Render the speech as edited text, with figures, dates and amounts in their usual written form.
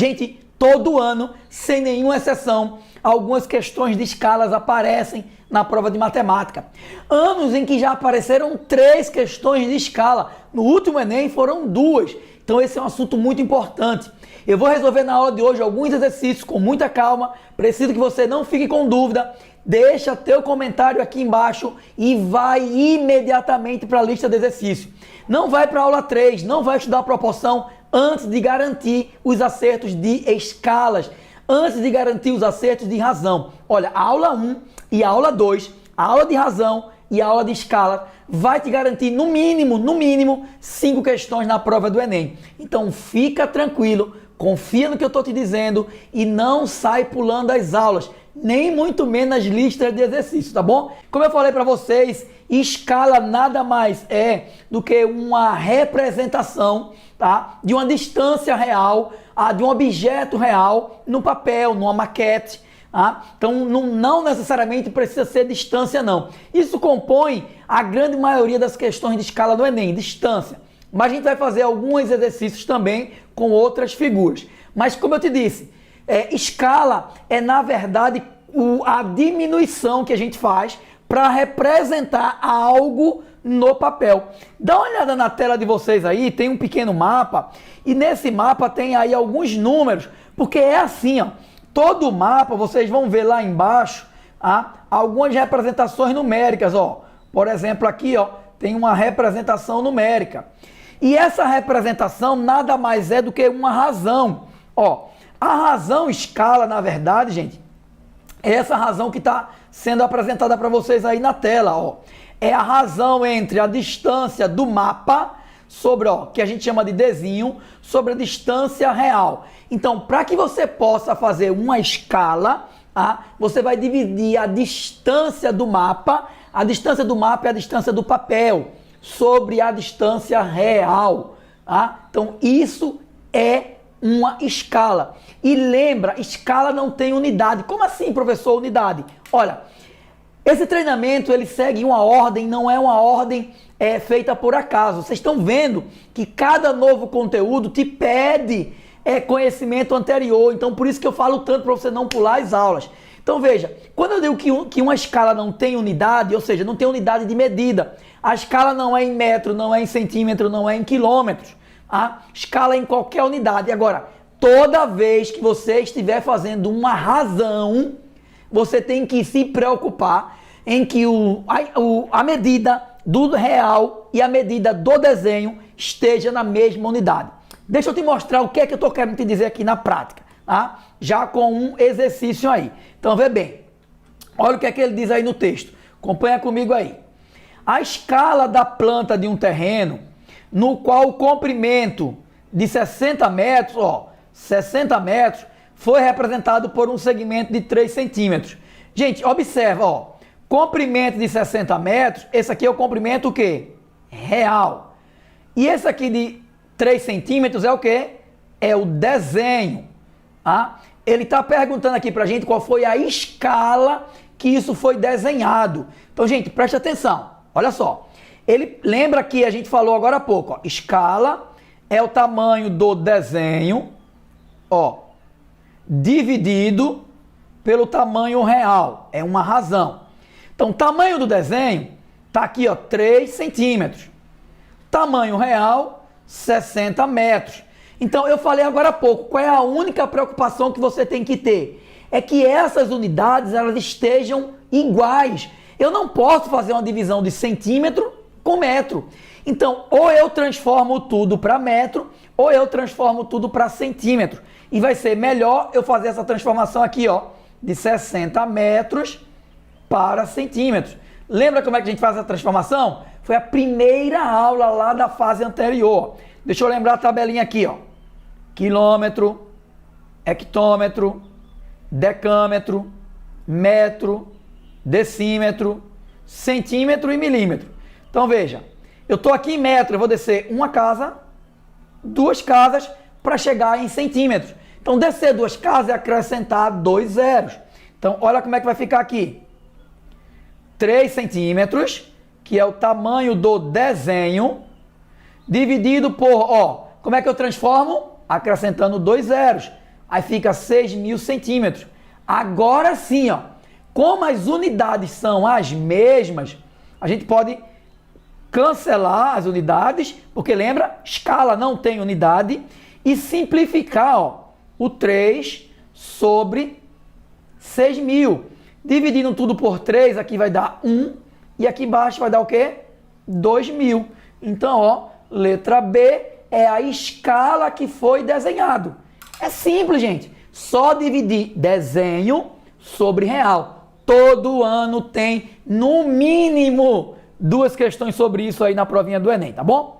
Gente, todo ano, sem nenhuma exceção, algumas questões de escalas aparecem na prova de matemática. Anos em que já apareceram 3 questões de escala. No último Enem foram 2. Então esse é um assunto muito importante. Eu vou resolver na aula de hoje alguns exercícios com muita calma. Preciso que você não fique com dúvida. Deixa teu comentário aqui embaixo e vai imediatamente para a lista de exercícios. Não vai para a aula 3, não vai estudar a proporção antes de garantir os acertos de escalas, antes de garantir os acertos de razão. Olha, a aula 1 e a aula 2, a aula de razão e a aula de escala vai te garantir no mínimo 5 questões na prova do Enem. Então fica tranquilo, confia no que eu estou te dizendo e não sai pulando as aulas, nem muito menos as listas de exercícios, tá bom? Como eu falei para vocês, escala nada mais é do que uma representação, tá, de uma distância real, de um objeto real no papel, numa maquete. Então não necessariamente precisa ser distância não. Isso compõe a grande maioria das questões de escala do Enem, distância. Mas a gente vai fazer alguns exercícios também com outras figuras. Mas como eu te disse, escala é na verdade a diminuição que a gente faz para representar algo no papel. Dá uma olhada na tela de vocês aí, tem um pequeno mapa e nesse mapa tem aí alguns números, porque é assim, ó. Todo mapa, vocês vão ver lá embaixo, algumas representações numéricas, ó. Por exemplo, aqui, ó, tem uma representação numérica. E essa representação nada mais é do que uma razão. Ó, a razão escala, na verdade, gente, é essa razão que está sendo apresentada para vocês aí na tela, ó. É a razão entre a distância do mapa sobre, ó, que a gente chama de desenho, sobre a distância real. Então, para que você possa fazer uma escala, você vai dividir a distância do mapa é a distância do papel, sobre a distância real. Então, isso é uma escala. E lembra, escala não tem unidade. Como assim, professor, unidade? Olha, esse treinamento ele segue uma ordem, não é uma ordem feita por acaso. Vocês estão vendo que cada novo conteúdo te pede conhecimento anterior. Então, por isso que eu falo tanto para você não pular as aulas. Então, veja, quando eu digo que uma escala não tem unidade, ou seja, não tem unidade de medida, a escala não é em metro, não é em centímetro, não é em quilômetros. Escala é em qualquer unidade. Agora, toda vez que você estiver fazendo uma razão, você tem que se preocupar em que a medida do real e a medida do desenho esteja na mesma unidade. Deixa eu te mostrar o que é que eu estou querendo te dizer aqui na prática, já com um exercício aí. Então, vê bem. Olha o que é que ele diz aí no texto. Acompanha comigo aí. A escala da planta de um terreno, no qual o comprimento de 60 metros, 60 metros, foi representado por um segmento de 3 centímetros. Gente, observa, comprimento de 60 metros, esse aqui é o comprimento o quê? Real. E esse aqui de 3 centímetros é o quê? É o desenho. Ele está perguntando aqui para a gente qual foi a escala que isso foi desenhado. Então, gente, preste atenção. Olha só. Ele lembra que a gente falou agora há pouco. Escala é o tamanho do desenho, dividido pelo tamanho real. É uma razão. Então, o tamanho do desenho está aqui, 3 centímetros. Tamanho real, 60 metros. Então, eu falei agora há pouco, qual é a única preocupação que você tem que ter? É que essas unidades, elas estejam iguais. Eu não posso fazer uma divisão de centímetro com metro. Então, ou eu transformo tudo para metro, ou eu transformo tudo para centímetro. E vai ser melhor eu fazer essa transformação aqui, de 60 metros para centímetros. Lembra como é que a gente faz a transformação? Foi a primeira aula lá da fase anterior. Deixa eu lembrar a tabelinha aqui, quilômetro, hectômetro, decâmetro, metro, decímetro, centímetro e milímetro. Então veja, eu estou aqui em metro, eu vou descer uma casa, 2 casas para chegar em centímetros. Então descer 2 casas é acrescentar 2 zeros. Então olha como é que vai ficar aqui. 3 centímetros, que é o tamanho do desenho, dividido por, como é que eu transformo? Acrescentando 2 zeros. aí fica 6.000 centímetros. Agora sim, ó, como as unidades são as mesmas, a gente pode cancelar as unidades, porque lembra, escala não tem unidade, e simplificar, ó, o 3 sobre 6.000. Dividindo tudo por 3, aqui vai dar 1, e aqui embaixo vai dar o quê? 2.000. Então, ó, letra B é a escala que foi desenhado. É simples, gente. Só dividir desenho sobre real. Todo ano tem, no mínimo, 2 questões sobre isso aí na provinha do Enem, tá bom?